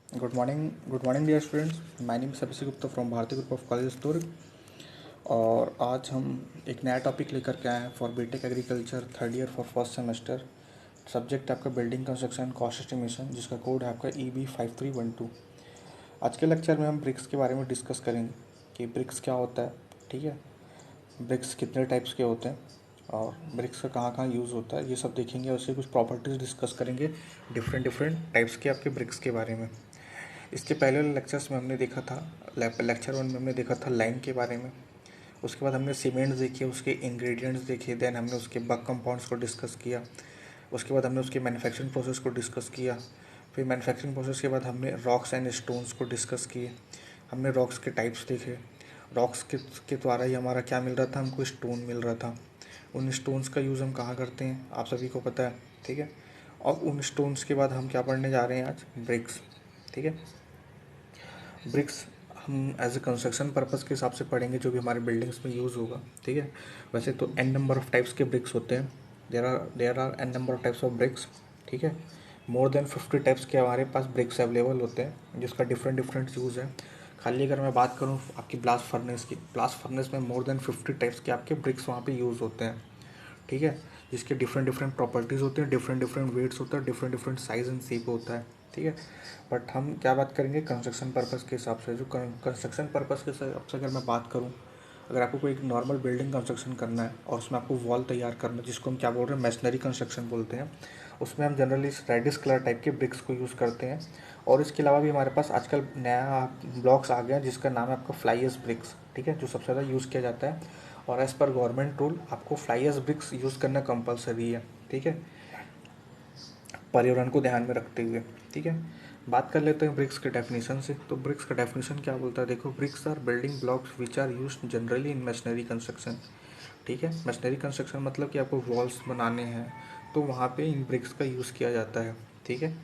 Good morning dear students. My name is Abhishek Gupta from Bharti group of college Durg. और आज हम एक नया टॉपिक लेकर के आए हैं for BTech agriculture third year for first semester. Subject है आपका बिल्डिंग कंस्ट्रक्शन कॉस्ट एस्टिमेशन, जिसका कोड है आपका EB5312। आज के लेक्चर में हम ब्रिक्स के बारे में डिस्कस करेंगे कि ब्रिक्स क्या होता है, ठीक है, ब्रिक्स कितने टाइप्स के होते हैं और ब्रिक्स का कहाँ कहाँ यूज़ होता है, ये सब देखेंगे। उससे कुछ प्रॉपर्टीज़ डिस्कस करेंगे डिफरेंट डिफरेंट टाइप्स के आपके ब्रिक्स के बारे में। इसके पहले वाले लेक्चर्स में हमने देखा था, लेक्चर 1 में हमने देखा था लाइम के बारे में। उसके बाद हमने सीमेंट्स देखे, उसके इंग्रेडिएंट्स देखे, देन हमने उसके बल्क कंपाउंड्स को डिस्कस किया। उसके बाद हमने उसके मैन्युफैक्चरिंग प्रोसेस को डिस्कस किया। फिर मैन्युफैक्चरिंग प्रोसेस के बाद हमने रॉक्स एंड स्टोन्स को डिस्कस किए। हमने रॉक्स के टाइप्स देखे। रॉक्स के द्वारा ही हमारा क्या मिल रहा था, हमको स्टोन मिल रहा था। उन स्टोन्स का यूज़ हम कहाँ करते हैं आप सभी को पता है, ठीक है। और उन स्टोन्स के बाद हम क्या पढ़ने जा रहे हैं आज, ब्रिक्स, ठीक है। ब्रिक्स हम एज ए कंस्ट्रक्शन पर्पज़ के हिसाब से पढ़ेंगे, जो भी हमारे बिल्डिंग्स में यूज़ होगा, ठीक है। वैसे तो n नंबर ऑफ़ टाइप्स के ब्रिक्स होते हैं। There are n number of types of bricks, ठीक है। मोर देन 50 टाइप्स के हमारे पास ब्रिक्स अवेलेबल होते हैं, जिसका डिफरेंट डिफरेंट यूज़ है। खाली अगर मैं बात करूँ आपकी ब्लास्ट फर्नेस की, ब्लास्ट फर्नेस में मोर देन 50 टाइप्स के आपके ब्रिक्स वहाँ पे यूज़ होते हैं, ठीक है। जिसके डिफरेंट डिफरेंट प्रॉपर्टीज़ होते हैं, डिफरेंट डिफरेंट वेट्स होता है, different different size and shape होता है, ठीक है। बट हम क्या बात करेंगे कंस्ट्रक्शन पर्पज़ के हिसाब से। जो कंस्ट्रक्शन पर्पज़ के हिसाब से अगर मैं बात करूँ, अगर आपको कोई एक नॉर्मल बिल्डिंग कंस्ट्रक्शन करना है और उसमें आपको वॉल तैयार करना है, जिसको हम क्या बोल रहे हैं, मैशनरी कंस्ट्रक्शन बोलते हैं, उसमें हम जनरली रेडिश कलर टाइप के ब्रिक्स को यूज़ करते हैं। और इसके अलावा भी हमारे पास आजकल नया ब्लॉक्स आ गया है, जिसका नाम है आपका फ्लाई एश ब्रिक्स, ठीक है, जो सबसे ज़्यादा यूज़ किया जाता है। और एज़ पर गवर्नमेंट रूल आपको फ्लाई एश ब्रिक्स यूज़ करना कंपलसरी है, ठीक है, पर्यावरण को ध्यान में रखते हुए, ठीक है। बात कर लेते हैं ब्रिक्स के डेफिनेशन से। तो ब्रिक्स का डेफिनेशन क्या बोलता है, देखो, bricks are building blocks which are used generally in machinery construction, ठीक है। मशीनरी कंस्ट्रक्शन मतलब कि आपको वॉल्स बनाने हैं तो वहाँ पे इन ब्रिक्स का यूज़ किया जाता है, ठीक है।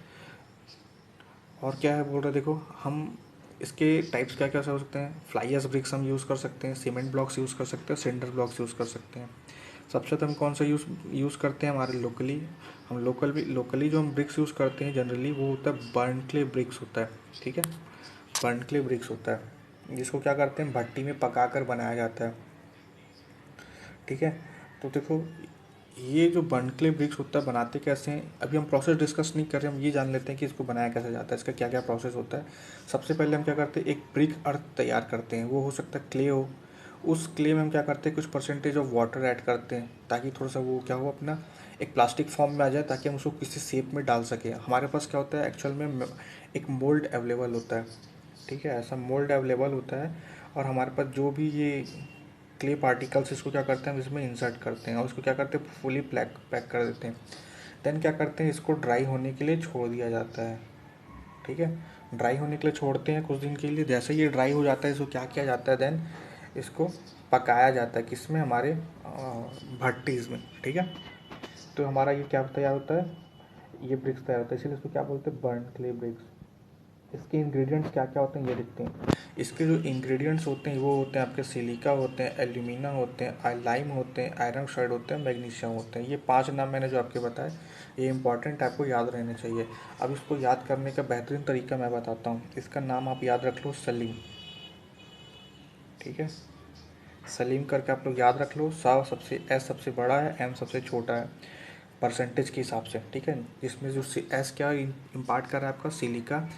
और क्या है बोल रहे, देखो, हम इसके टाइप्स क्या क्या हो सकते हैं। फ्लाई एश ब्रिक्स हम यूज़ कर सकते हैं, सीमेंट ब्लॉक्स यूज़ कर सकते हैं, सिंडर ब्लॉक्स यूज़ कर सकते हैं। सबसे ज़्यादा हम कौन सा यूज़ करते हैं हमारे लोकली, हम लोकली जो हम ब्रिक्स यूज़ करते हैं जनरली, वो होता है बर्न क्ले ब्रिक्स होता है, ठीक है। बर्न क्ले ब्रिक्स होता है, जिसको क्या करते हैं, भट्टी में पका कर बनाया जाता है, ठीक है। तो देखो, ये जो बर्न क्ले ब्रिक्स होता है, बनाते कैसे हैं, अभी हम प्रोसेस डिस्कस नहीं कर रहे, हम ये जान लेते हैं कि इसको बनाया कैसे जाता है, इसका क्या क्या प्रोसेस होता है। सबसे पहले हम क्या करते हैं, एक ब्रिक अर्थ तैयार करते हैं। वो हो सकता है क्ले हो, उस क्ले में हम क्या करते हैं, कुछ परसेंटेज ऑफ वाटर ऐड करते हैं, ताकि थोड़ा सा वो क्या हो, अपना एक प्लास्टिक फॉर्म में आ जाए, ताकि हम उसको किसी शेप में डाल सकें। हमारे पास क्या होता है, एक्चुअल में एक मोल्ड अवेलेबल होता है, ठीक है, ऐसा मोल्ड अवेलेबल होता है। और हमारे पास जो भी ये क्ले पार्टिकल्स, इसको क्या करते हैं, हम इसमें इंसर्ट करते हैं और इसको क्या करते हैं, फुली पैक कर देते हैं। देन क्या करते हैं, इसको ड्राई होने के लिए छोड़ दिया जाता है, ठीक है। ड्राई होने के लिए छोड़ते हैं कुछ दिन के लिए। जैसे ये ड्राई हो जाता है, इसको क्या किया जाता है, देन इसको पकाया जाता है, किसमें, हमारे भट्टीज में, ठीक है। तो हमारा ये क्या तैयार होता है, ये ब्रिक्स तैयार होता है, इसलिए इसको क्या बोलते हैं, बर्न क्ले ब्रिक्स। इसके इंग्रेडिएंट्स क्या क्या होते हैं ये देखते हैं। इसके जो इंग्रेडिएंट्स होते हैं वो होते हैं आपके सिलिका होते हैं, एल्यूमिना होते हैं, लाइम होते हैं, आयरन ऑक्साइड होते हैं, मैग्नीशियम होते हैं। ये 5 नाम मैंने जो आपके बताए, ये इंपॉर्टेंट आपको याद रहने चाहिए। अब इसको याद करने का बेहतरीन तरीका मैं बताता हूँ। इसका नाम आप याद रख लो, सलीम, ठीक है। सलीम करके आप लोग याद रख लो। सबसे एस सबसे बड़ा है, एम सबसे छोटा है परसेंटेज के हिसाब से, ठीक है। जिसमें जो एस क्या इम्पार्ट कर रहा है, आपका सिलिका,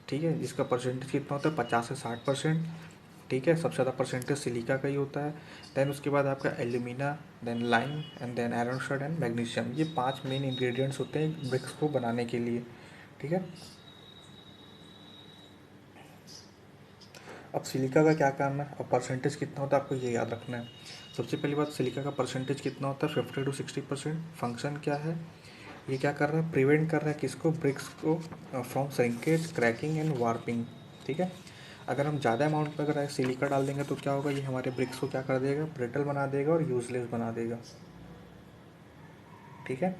ठीक है, जिसका परसेंटेज कितना होता है, 50 से 60%, ठीक है। सबसे ज़्यादा परसेंटेज सिलिका का ही होता है। देन उसके बाद आपका alumina, then lime and then iron oxide and magnesium. ये 5 मेन इंग्रेडिएंट्स होते हैं ब्रिक्स को बनाने के लिए, ठीक है। अब सिलिका का क्या काम है और परसेंटेज कितना होता है, आपको ये याद रखना है। सबसे पहली बात, सिलिका का परसेंटेज कितना होता है, 50 to 60%। फंक्शन क्या है, ये क्या कर रहा है, प्रिवेंट कर रहा है किसको, ब्रिक्स को, from shrinkage, cracking and warping, ठीक है। अगर हम ज़्यादा अमाउंट में अगर सिलिका डाल देंगे तो क्या होगा, ये हमारे ब्रिक्स को क्या कर देगा, ब्रिटल बना देगा और यूजलेस बना देगा, ठीक है।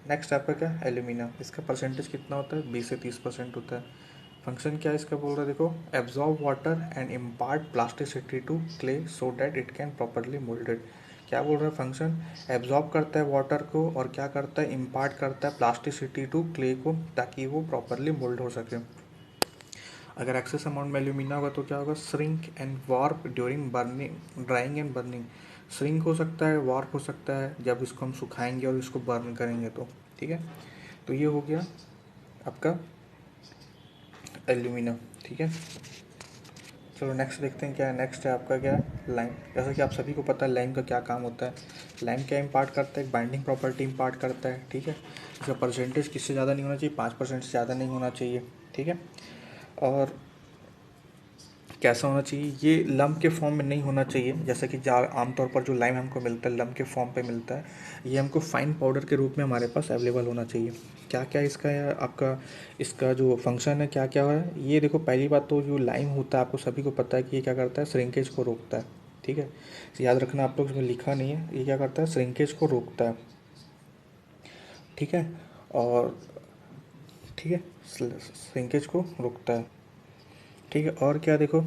नेक्स्ट आपका क्या, एल्यूमिना। इसका परसेंटेज कितना होता है, 20 से 30% होता है। फंक्शन क्या है इसका, बोल रहा है, देखो, absorb water and impart plasticity to clay so that it can properly moulded. क्या बोल रहा है फंक्शन, एब्जॉर्ब करता है वाटर को और क्या करता है, इम्पार्ट करता है प्लास्टिसिटी टू क्ले को ताकि वो प्रॉपरली मोल्ड हो सके। अगर एक्सेस अमाउंट में एल्यूमिना होगा तो क्या होगा, shrink and warp during burning, drawing and burning. Shrink हो सकता है, वार्प हो सकता है जब इसको हम सुखाएंगे और इसको बर्न करेंगे तो। ठीक है, तो ये हो गया आपका एल्यूमिना। ठीक है, चलो नेक्स्ट देखते हैं क्या है। नेक्स्ट है आपका क्या, लाइम। जैसा कि आप सभी को पता है लाइम का क्या काम होता है। लाइम क्या इम्पार्ट करता है, एक बाइंडिंग प्रॉपर्टी इम्पार्ट करता है। ठीक है, इसका परसेंटेज किससे ज़्यादा नहीं होना चाहिए, 5% से ज़्यादा नहीं होना चाहिए। ठीक है, और कैसा होना चाहिए, ये लम्प के फॉर्म में नहीं होना चाहिए, जैसा कि आमतौर पर जो लाइम हमको मिलता है लम्प के फॉर्म पे मिलता है। ये हमको फाइन पाउडर के रूप में हमारे पास अवेलेबल होना चाहिए। क्या क्या इसका है आपका, इसका जो फंक्शन है क्या क्या है, ये देखो पहली बात तो जो लाइम होता है आपको सभी को पता है कि ये क्या करता है, श्रिंकेज को रोकता है। ठीक है, तो याद रखना, आप लोग इसमें लिखा नहीं है, ये क्या करता है, श्रिंकेज को रोकता है। ठीक है, और ठीक है, श्रिंकेज को रोकता है। ठीक है, और क्या देखो,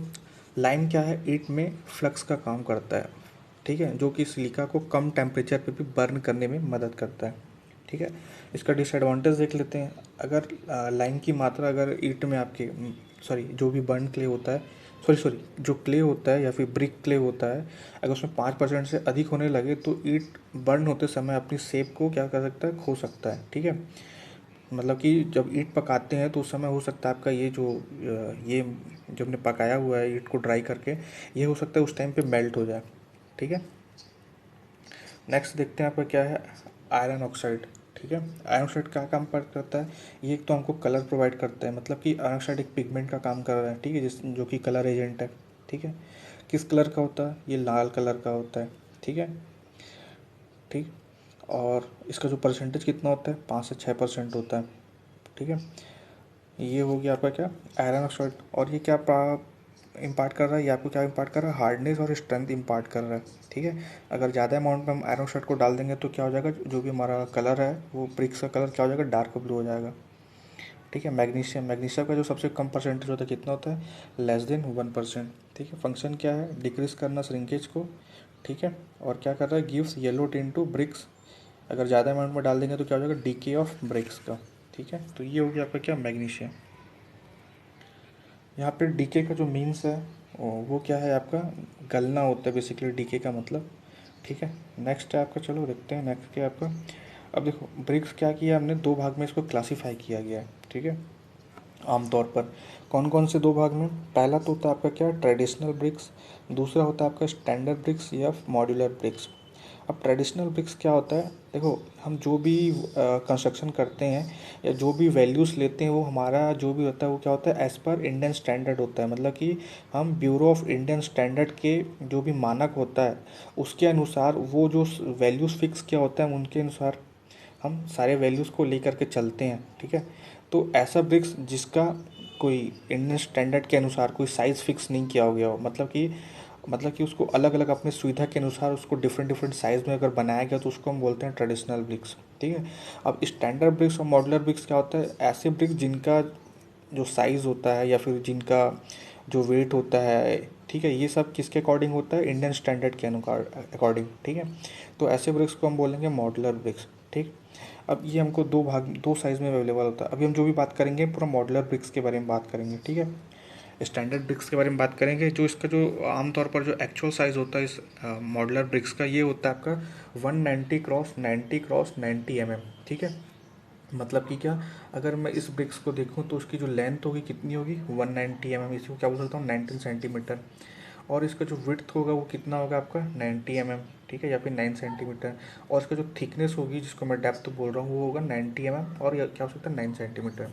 लाइम क्या है, ईट में फ्लक्स का काम करता है। ठीक है, जो कि सिलिका को कम टेम्परेचर पे भी बर्न करने में मदद करता है। ठीक है, इसका डिसएडवांटेज देख लेते हैं। अगर लाइम की मात्रा अगर ईट में आपके सॉरी जो भी बर्न क्ले होता है, सॉरी जो क्ले होता है या फिर ब्रिक क्ले होता है, अगर उसमें 5% से अधिक होने लगे तो ईट बर्न होते समय अपनी शेप को क्या कर सकता है, खो सकता है। ठीक है, मतलब कि जब ईंट पकाते हैं तो उस समय हो सकता है आपका ये जो ये जो हमने पकाया हुआ है ईंट को ड्राई करके, ये हो सकता है उस टाइम पे मेल्ट हो जाए। ठीक है, नेक्स्ट देखते हैं आपका क्या है, आयरन ऑक्साइड। ठीक है, आयरन ऑक्साइड क्या काम करता है, ये एक तो हमको कलर प्रोवाइड करता है, मतलब कि आयरन ऑक्साइड एक पिगमेंट का काम कर रहा है। ठीक है, जिस जो कि कलर एजेंट है। ठीक है, किस कलर का होता है, ये लाल कलर का होता है। ठीक है, ठीक, और इसका जो परसेंटेज कितना होता है, 5 से 6% होता है। ठीक है, ये हो गया आपका क्या, आयरन ऑक्साइड। और ये क्या इम्पार्ट कर रहा है, ये आपको क्या इम्पार्ट कर रहा है, हार्डनेस और स्ट्रेंथ इम्पार्ट कर रहा है। ठीक है, अगर ज़्यादा अमाउंट में हम आयरन ऑक्साइड को डाल देंगे तो क्या हो जाएगा, जो भी हमारा कलर है वो ब्रिक्स का कलर क्या हो जाएगा, डार्क ब्लू हो जाएगा। ठीक है, मैग्नीशियम, मैग्नीशियम का जो सबसे कम परसेंटेज होता है कितना होता है, <<1%। ठीक है, फंक्शन क्या है, डिक्रीज करना श्रिंकेज को। ठीक है, और क्या कर रहा है, gives yellow tint to bricks. अगर ज़्यादा अमाउंट में डाल देंगे तो क्या हो जाएगा, डीके ऑफ ब्रिक्स का। ठीक है, तो ये हो गया आपका क्या, मैग्नीशियम। यहाँ पे डीके का जो मीन्स है वो क्या है आपका, गलना होता है बेसिकली डीके का मतलब। ठीक है, नेक्स्ट है आपका, चलो देखते हैं नेक्स्ट क्या है आपका। अब देखो ब्रिक्स क्या किया हमने, दो भाग में इसको क्लासीफाई किया गया है। ठीक है, आमतौर पर कौन कौन से दो भाग में, पहला तो होता है आपका क्या, ट्रेडिशनल ब्रिक्स, दूसरा होता है आपका स्टैंडर्ड ब्रिक्स या मॉड्यूलर ब्रिक्स। अब ट्रेडिशनल ब्रिक्स क्या होता है, देखो हम जो भी कंस्ट्रक्शन करते हैं या जो भी वैल्यूज़ लेते हैं वो हमारा जो भी होता है वो क्या होता है, एज़ पर इंडियन स्टैंडर्ड होता है। मतलब कि हम ब्यूरो ऑफ इंडियन स्टैंडर्ड के जो भी मानक होता है उसके अनुसार वो जो वैल्यूज़ फिक्स किया होता है उनके अनुसार हम सारे वैल्यूज़ को लेकर के चलते हैं। ठीक है, तो ऐसा ब्रिक्स जिसका कोई इंडियन स्टैंडर्ड के अनुसार कोई साइज़ फिक्स नहीं किया हो गया हो, मतलब कि उसको अलग अलग अपने सुविधा के अनुसार उसको डिफरेंट डिफरेंट साइज़ में अगर बनाया गया तो उसको हम बोलते हैं ट्रेडिशनल ब्रिक्स। ठीक है, अब स्टैंडर्ड ब्रिक्स और मॉडुलर ब्रिक्स क्या होता है, ऐसे ब्रिक्स जिनका जो साइज़ होता है या फिर जिनका जो वेट होता है, ठीक है, ये सब किसके अकॉर्डिंग होता है, इंडियन स्टैंडर्ड के अकॉर्डिंग। ठीक है, तो ऐसे ब्रिक्स को हम बोलेंगे मॉडुलर ब्रिक्स। ठीक, अब ये हमको दो साइज़ में अवेलेबल होता है। अभी हम जो भी बात करेंगे पूरा मॉडुलर ब्रिक्स के बारे में बात करेंगे। ठीक है, स्टैंडर्ड ब्रिक्स के बारे में बात करेंगे, जो इसका जो आमतौर पर जो एक्चुअल साइज़ होता है इस मॉडुलर ब्रिक्स का, ये होता है आपका 190 × 90 × 90 mm। ठीक है, मतलब कि क्या, अगर मैं इस ब्रिक्स को देखूं तो उसकी जो लेंथ होगी कितनी होगी, 190 mm, इसको क्या बोल सकता हूँ, 19 सेंटीमीटर। और इसका जो विड्थ होगा वो कितना होगा आपका, 90 mm। ठीक है, या फिर 9 सेंटीमीटर। और इसका जो थिकनेस होगी जिसको मैं डेप्थ बोल रहा हूँ वो होगा 90 mm, और क्या हो सकता है, 9 सेंटीमीटर।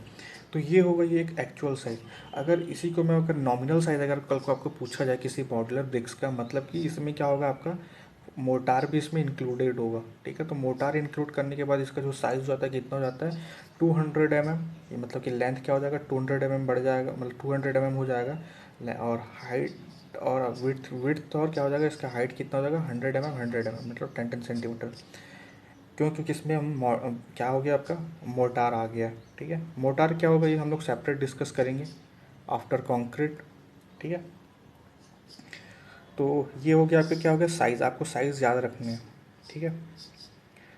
तो ये होगा ये एक एक्चुअल साइज। अगर इसी को मैं अगर नॉमिनल साइज अगर कल को आपको पूछा जाए किसी मॉड्यूलर ब्रिक्स का, मतलब कि इसमें क्या होगा आपका, मोटार भी इसमें इंक्लूडेड होगा। ठीक है, तो मोटार इंक्लूड करने के बाद इसका जो साइज़ हो जाता है कितना हो जाता है, 200 mm। ये मतलब कि लेंथ क्या हो जाएगा, 200 mm बढ़ जाएगा, मतलब 200 mm हो जाएगा। और हाइट और विड्थ और क्या हो जाएगा, इसका हाइट कितना हो जाएगा, 100 mm 100 mm, मतलब 10 10 सेंटीमीटर। क्यों, क्योंकि इसमें हम क्या हो गया आपका, मोटार आ गया। ठीक है, मोटार क्या होगा ये हम लोग सेपरेट डिस्कस करेंगे आफ्टर कॉन्क्रीट। ठीक है, तो ये हो गया आपका, क्या हो गया साइज़, आपको साइज़ याद रखनी है, ठीक है।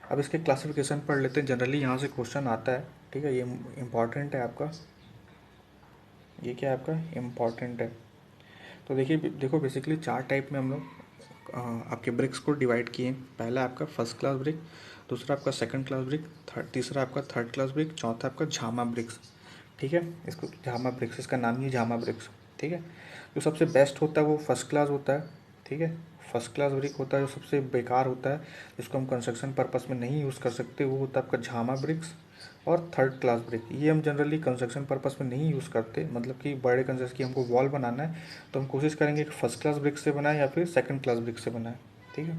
अब इसके क्लासिफिकेशन पढ़ लेते हैं, जनरली यहाँ से क्वेश्चन आता है, ठीक है। ये इम्पॉर्टेंट है आपका, ये क्या है आपका इम्पॉर्टेंट है। तो देखिए, देखो बेसिकली 4 टाइप में हम लोग आपके ब्रिक्स को डिवाइड किए। पहला आपका फर्स्ट क्लास ब्रिक, दूसरा आपका सेकंड क्लास ब्रिक, तीसरा आपका थर्ड क्लास ब्रिक, चौथा आपका झामा ब्रिक्स, ठीक है। इसको झामा ब्रिक्स, इसका नाम ही है झामा ब्रिक्स, ठीक है। जो सबसे बेस्ट होता है वो फर्स्ट क्लास होता है, ठीक है। फर्स्ट क्लास ब्रिक होता है। जो सबसे बेकार होता है, जिसको हम कंस्ट्रक्शन पर्पस में नहीं यूज़ कर सकते, वो होता है आपका झामा ब्रिक्स और थर्ड क्लास ब्रिक। ये हम जनरली कंस्ट्रक्शन पर्पस में नहीं यूज़ करते, मतलब कि बड़े कंस्ट्रक्शन की हमको वॉल बनाना है तो हम कोशिश करेंगे कि फर्स्ट क्लास ब्रिक से बनाए या फिर सेकंड क्लास ब्रिक से बनाए, ठीक है।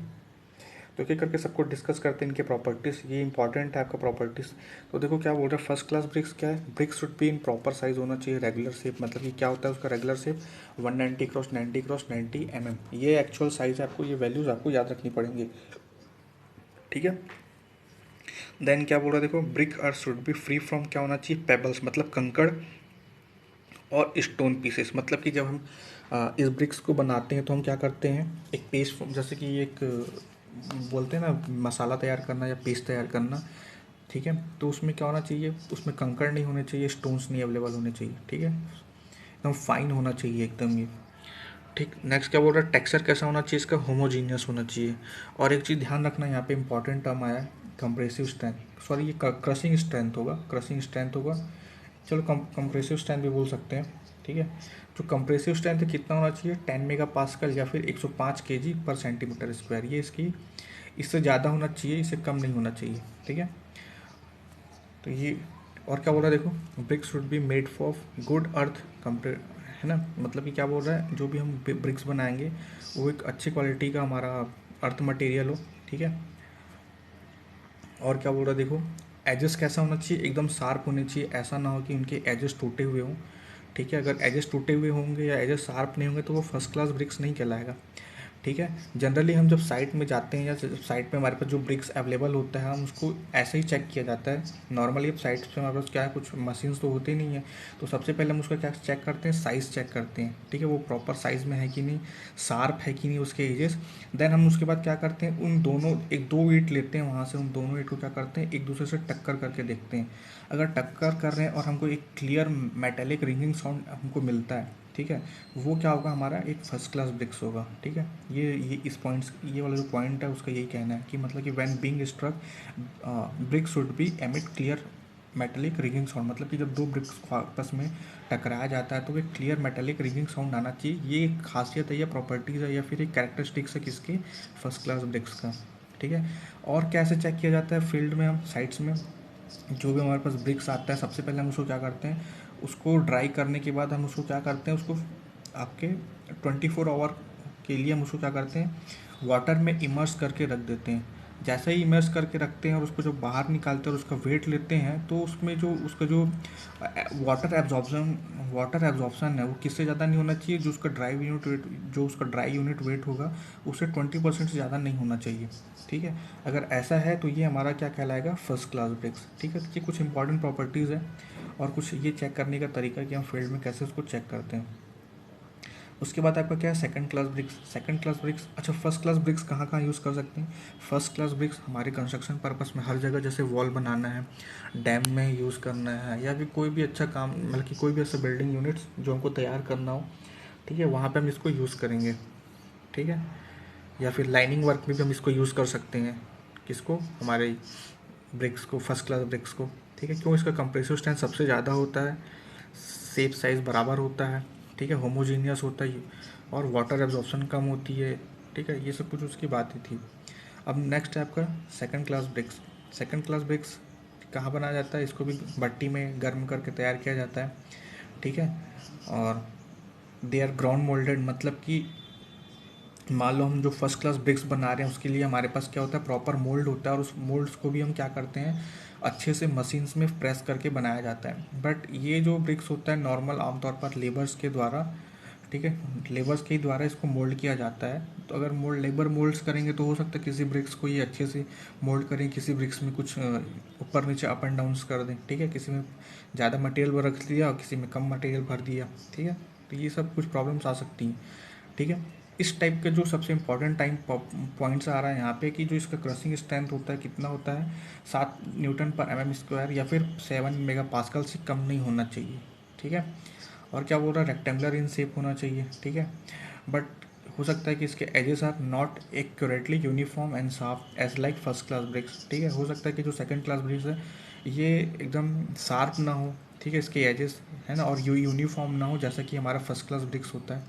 तो एक एक करके सबको डिस्कस करते हैं, इनके प्रॉपर्टीज़, ये इंपॉर्टेंट है आपका प्रॉपर्टीज़। तो देखो क्या बोल रहा है, फर्स्ट क्लास ब्रिक्स क्या है, bricks should be in proper size होना चाहिए, रेगुलर शेप, मतलब कि क्या होता है उसका regular shape 190 cross 90 cross 90 mm, ये एक्चुअल साइज है, आपको ये वैल्यूज़ आपको याद रखनी पड़ेंगी, ठीक है। देन क्या बोल रहा है, देखो brick are should be free from क्या होना चाहिए, पेबल्स मतलब कंकड़ और स्टोन पीसेस। मतलब कि जब हम इस ब्रिक्स को बनाते हैं तो हम क्या करते हैं, एक पेस्ट, जैसे कि एक बोलते हैं ना मसाला तैयार करना या पेस्ट तैयार करना, ठीक है। तो उसमें क्या होना चाहिए, उसमें कंकड़ नहीं होने चाहिए, स्टोन्स नहीं अवेलेबल होने चाहिए, ठीक है। एकदम फाइन होना चाहिए एकदम ये, ठीक। नेक्स्ट क्या बोल रहा है, टेक्सचर कैसा होना चाहिए इसका, होमोजीनियस होना चाहिए। और एक चीज़ ध्यान रखना, यहाँ पे इंपॉर्टेंट टर्म आया है कंप्रेसिव स्ट्रेंथ, सॉरी ये क्रशिंग स्ट्रेंथ होगा, क्रशिंग स्ट्रेंथ होगा, चलो कंप्रेसिव स्ट्रेंथ भी बोल सकते हैं, ठीक है। जो कंप्रेसिव स्ट्रेंथ कितना होना चाहिए, 10 मेगा पास्कल या फिर 105 केजी पर सेंटीमीटर स्क्वायर, ये इसकी, इससे ज़्यादा होना चाहिए, इससे कम नहीं होना चाहिए, ठीक है। तो ये, और क्या बोल रहा है देखो, BRICS should be made for good earth कंप्रे, है ना, मतलब कि क्या बोल रहा है, जो भी हम ब्रिक्स बनाएंगे वो एक अच्छी क्वालिटी का हमारा अर्थ मटेरियल हो, ठीक है। और क्या बोल रहा है देखो, एजेस कैसा होना चाहिए, एकदम शार्प होने चाहिए, ऐसा ना हो कि उनके एजेस टूटे हुए हों, ठीक है। अगर एजेस टूटे हुए होंगे या एजेस शार्प नहीं होंगे तो वो फर्स्ट क्लास ब्रिक्स नहीं कहलाएगा, ठीक है। जनरली हम जब साइट में जाते हैं या साइट पे हमारे पास जो ब्रिक्स अवेलेबल होता है, हम उसको ऐसे ही चेक किया जाता है। नॉर्मली अब साइट पे हमारे पास क्या है, कुछ मशीन्स तो होती नहीं है, तो सबसे पहले हम उसका क्या चेक करते हैं, साइज़ चेक करते हैं, ठीक है। वो प्रॉपर साइज़ में है कि नहीं, शार्प है कि नहीं उसके एजेस। देन हम उसके बाद क्या करते हैं, उन दोनों, एक दो ईंट लेते हैं वहाँ से, उन दोनों ईंट को क्या करते हैं, एक दूसरे से टक्कर करके देखते हैं। अगर टक्कर कर रहे हैं और हमको एक क्लियर मेटेलिक रिंगिंग साउंड हमको मिलता है, ठीक है, वो क्या होगा, हमारा एक फर्स्ट क्लास ब्रिक्स होगा, ठीक है। ये इस पॉइंट्स, ये वाला जो पॉइंट है उसका यही कहना है कि मतलब कि when being struck brick should be emit clear metallic ringing sound, मतलब कि जब दो ब्रिक्स आपस में टकराया जाता है तो एक क्लियर मेटेलिक रिंगिंग साउंड आना चाहिए। ये एक खासियत है या प्रॉपर्टीज़ है या फिर एक कैरेक्टरिस्टिक्स है किसके, फर्स्ट क्लास ब्रिक्स का, ठीक है। और कैसे चेक किया जाता है फील्ड में, हम साइट्स में जो भी हमारे पास ब्रिक्स आता है, सबसे पहले हम उसको क्या करते हैं, उसको ड्राई करने के बाद हम उसको क्या करते हैं, उसको आपके 24 आवर के लिए हम उसको क्या करते हैं, वाटर में इमर्स करके रख देते हैं। जैसे ही इमर्स करके रखते हैं और उसको जब बाहर निकालते हैं और उसका वेट लेते हैं, तो उसमें जो उसका जो वाटर एब्जॉर्प्शन है वो किससे ज़्यादा नहीं होना चाहिए, जो उसका ड्राई यूनिट वेट, जो उसका ड्राई यूनिट वेट होगा उससे 20% से ज़्यादा नहीं होना चाहिए, ठीक है। अगर ऐसा है तो ये हमारा क्या कहलाएगा, फर्स्ट क्लास ब्रिक्स, ठीक है। तो ये कुछ इंपॉर्टेंट प्रॉपर्टीज़ है और कुछ ये चेक करने का तरीका कि हम फील्ड में कैसे उसको चेक करते हैं। उसके बाद आपका क्या है, second class BRICS. Second class BRICS, अच्छा फर्स्ट क्लास ब्रिक्स कहाँ कहाँ यूज़ कर सकते हैं, फर्स्ट क्लास ब्रिक्स हमारे कंस्ट्रक्शन पर्पस में हर जगह, जैसे वॉल बनाना है, डैम में यूज़ करना है, या फिर कोई भी अच्छा काम, मतलब कि कोई भी ऐसा बिल्डिंग यूनिट्स जो हमको तैयार करना हो, ठीक है, वहाँ पर हम इसको यूज़ करेंगे, ठीक है। या फिर लाइनिंग वर्क में भी हम इसको यूज़ कर सकते हैं, किसको, हमारे ब्रिक्स को, फर्स्ट क्लास ब्रिक्स को, ठीक है। क्यों, इसका कंप्रेसिव स्ट्रेंथ सबसे ज़्यादा होता है, शेप साइज़ बराबर होता है, ठीक है, होमोजीनियस होता है और वाटर एब्जॉर्प्शन कम होती है, ठीक है। ये सब कुछ उसकी बातें थी। अब नेक्स्ट है आपका second class BRICS. Second class BRICS कहाँ बनाया जाता है, इसको भी भट्टी में गर्म करके तैयार किया जाता है, ठीक है। और दे आर ग्राउंड मोल्डेड, मतलब कि मान लो हम जो फर्स्ट क्लास ब्रिक्स बना रहे हैं उसके लिए हमारे पास क्या होता है, प्रॉपर मोल्ड होता है, और उस मोल्ड्स को भी हम क्या करते हैं, अच्छे से मशीन्स में प्रेस करके बनाया जाता है। बट ये जो ब्रिक्स होता है नॉर्मल आमतौर पर लेबर्स के द्वारा, ठीक है, लेबर्स के द्वारा इसको मोल्ड किया जाता है। तो अगर लेबर मोल्ड्स करेंगे तो हो सकता है किसी ब्रिक्स को ये अच्छे से मोल्ड करें, किसी ब्रिक्स में कुछ ऊपर नीचे अप एंड डाउन्स कर दें, ठीक है, किसी में ज़्यादा मटेरियल रख लिया और किसी में कम मटेरियल भर दिया, ठीक है। तो ये सब कुछ प्रॉब्लम्स आ सकती हैं, ठीक है। इस टाइप के जो सबसे इम्पोर्टेंट टाइम पॉइंट्स आ रहा है यहाँ पे कि जो इसका क्रशिंग स्ट्रेंथ होता है कितना होता है 7 Nm/mm² या फिर 7 MPa से कम नहीं होना चाहिए, ठीक है। और क्या बोल रहा है, रेक्टेंगुलर इन शेप होना चाहिए, ठीक है। बट हो सकता है कि इसके edges are not accurately uniform and sharp edge like first class bricks, ठीक है। हो सकता है कि जो सेकंड क्लास ब्रिक्स है ये एकदम शार्प ना हो, ठीक है, इसके एजेस है ना, और यूनिफॉर्म ना हो जैसा कि हमारा फर्स्ट क्लास ब्रिक्स होता है,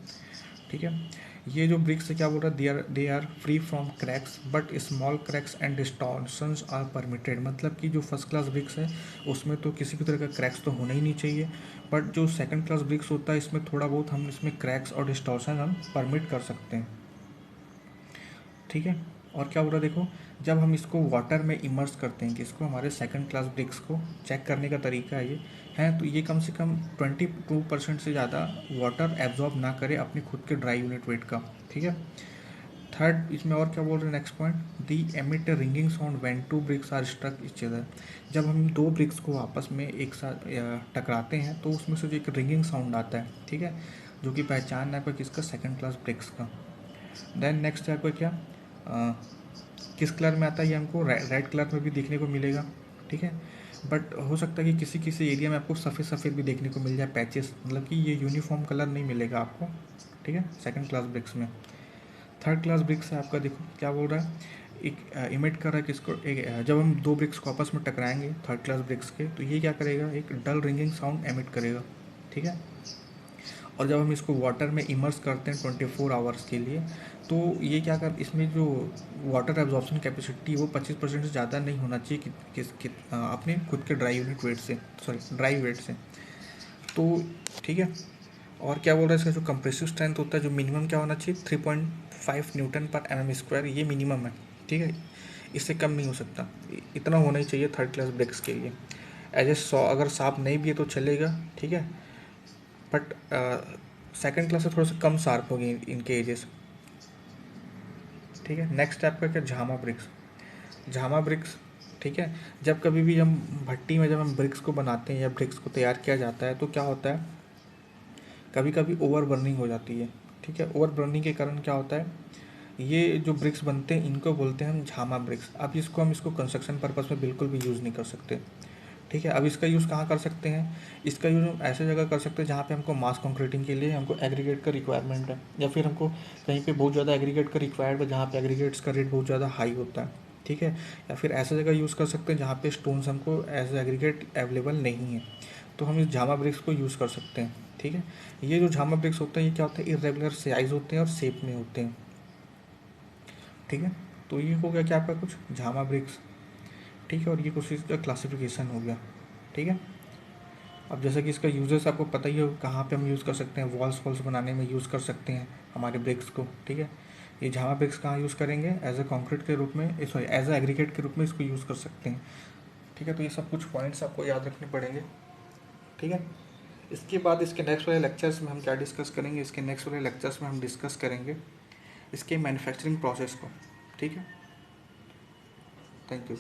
ठीक है। ये जो ब्रिक्स है क्या बोल रहा है, they are free from cracks but small cracks and distortions are permitted, मतलब कि जो फर्स्ट क्लास ब्रिक्स है उसमें तो किसी भी तरह का क्रैक्स तो होना ही नहीं चाहिए, बट जो सेकंड क्लास ब्रिक्स होता है इसमें थोड़ा बहुत हम इसमें क्रैक्स और डिस्टॉर्शन हम परमिट कर सकते हैं, ठीक है। और क्या बोल रहा है देखो, जब हम इसको वाटर में इमर्स करते हैं कि इसको हमारे सेकंड क्लास ब्रिक्स को चेक करने का तरीका है ये है, तो ये कम से कम 22% से ज़्यादा वाटर एब्जॉर्ब ना करे अपने खुद के ड्राई यूनिट वेट का, ठीक है। थर्ड इसमें और क्या बोल रहे हैं next point, the emit ringing sound when two bricks are struck each other, जब हम दो ब्रिक्स को आपस में एक साथ टकराते हैं तो उसमें से जो एक रिंगिंग साउंड आता है, ठीक है, जो कि पहचान है आपका किसका, सेकंड क्लास ब्रिक्स का। देन नेक्स्ट है आपका क्या, किस कलर में आता है, ये हमको रेड कलर में भी देखने को मिलेगा, ठीक है। बट हो सकता है कि किसी किसी एरिया में आपको सफ़ेद सफ़ेद भी देखने को मिल जाए, पैचेस, मतलब कि ये यूनिफॉर्म कलर नहीं मिलेगा आपको, ठीक है, सेकंड क्लास ब्रिक्स में। थर्ड क्लास ब्रिक्स है आपका, देखो क्या बोल रहा है, एक इमिट कर रहा है किसको, एक जब हम दो ब्रिक्स को आपस में टकराएंगे थर्ड क्लास ब्रिक्स के, तो ये क्या करेगा, एक डल रिंगिंग साउंड एमिट करेगा, ठीक है। और जब हम इसको वाटर में इमर्स करते हैं 24 आवर्स के लिए, तो ये क्या कर, इसमें जो वाटर एब्जॉर्प्शन कैपेसिटी वो 25% से ज़्यादा नहीं होना चाहिए अपने खुद के ड्राई यूनिट वेट से, सॉरी ड्राई वेट से, तो ठीक है। और क्या बोल रहा है, इसका जो कंप्रेसिव स्ट्रेंथ होता है जो मिनिमम क्या होना चाहिए, 3.5 Nm/mm², ये मिनिमम है, ठीक है, इससे कम नहीं हो सकता, इतना होना ही चाहिए थर्ड क्लास ब्रिक्स के लिए। एज ए 100 अगर शार्प नहीं भी है तो चलेगा, ठीक है, बट सेकंड क्लास से थोड़ा सा कम शार्प होगी इनके एजेस, ठीक है। नेक्स्ट आपका क्या, झामा ब्रिक्स, झामा ब्रिक्स, ठीक है। जब कभी भी हम भट्टी में जब हम ब्रिक्स को बनाते हैं या ब्रिक्स को तैयार किया जाता है तो क्या होता है, कभी कभी ओवर बर्निंग हो जाती है, ठीक है। ओवर बर्निंग के कारण क्या होता है, ये जो ब्रिक्स बनते हैं इनको बोलते हैं हम झामा ब्रिक्स। अब हम इसको कंस्ट्रक्शन पर्पज़ में बिल्कुल भी यूज़ नहीं कर सकते, ठीक है। अब इसका यूज़ कहाँ कर सकते हैं, इसका यूज़ हम ऐसे जगह कर सकते हैं जहाँ पे हमको मास कंक्रीटिंग के लिए हमको एग्रीगेट का रिक्वायरमेंट है, या फिर हमको कहीं पे बहुत ज़्यादा एग्रीगेट का रिक्वायर्ड है जहाँ पे एग्रीगेट्स का रेट बहुत ज़्यादा हाई होता है, ठीक है। या फिर ऐसा जगह यूज़ कर सकते हैं जहाँ पे स्टोन्स हमको एज एग्रीगेट अवेलेबल नहीं है, तो हम इस झामा ब्रिक्स को यूज़ कर सकते हैं, ठीक है। ये जो झामा ब्रिक्स होते हैं ये क्या होता है, इरेगुलर साइज होते हैं और शेप में होते हैं, ठीक है। तो ये हो गया क्या आपका कुछ झामा ब्रिक्स, ठीक है, और ये कुछ इसका क्लासिफिकेशन हो गया, ठीक है। अब जैसा कि इसका यूजेस आपको पता ही हो, कहाँ पे हम यूज़ कर सकते हैं, वॉल्स बनाने में यूज़ कर सकते हैं हमारे ब्रिक्स को, ठीक है। ये झामा ब्रिक्स कहाँ यूज़ करेंगे, एज ए कॉन्क्रीट के रूप में, सॉरी एज ए एग्रीगेट के रूप में इसको यूज़ कर सकते हैं, ठीक है। तो ये सब कुछ पॉइंट्स आपको याद रखने पड़ेंगे, ठीक है। इसके बाद इसके नेक्स्ट वाले लेक्चर्स में हम क्या डिस्कस करेंगे, इसके नेक्स्ट वाले लेक्चर्स में हम डिस्कस करेंगे इसके मैन्युफैक्चरिंग प्रोसेस को, ठीक है। Thank you.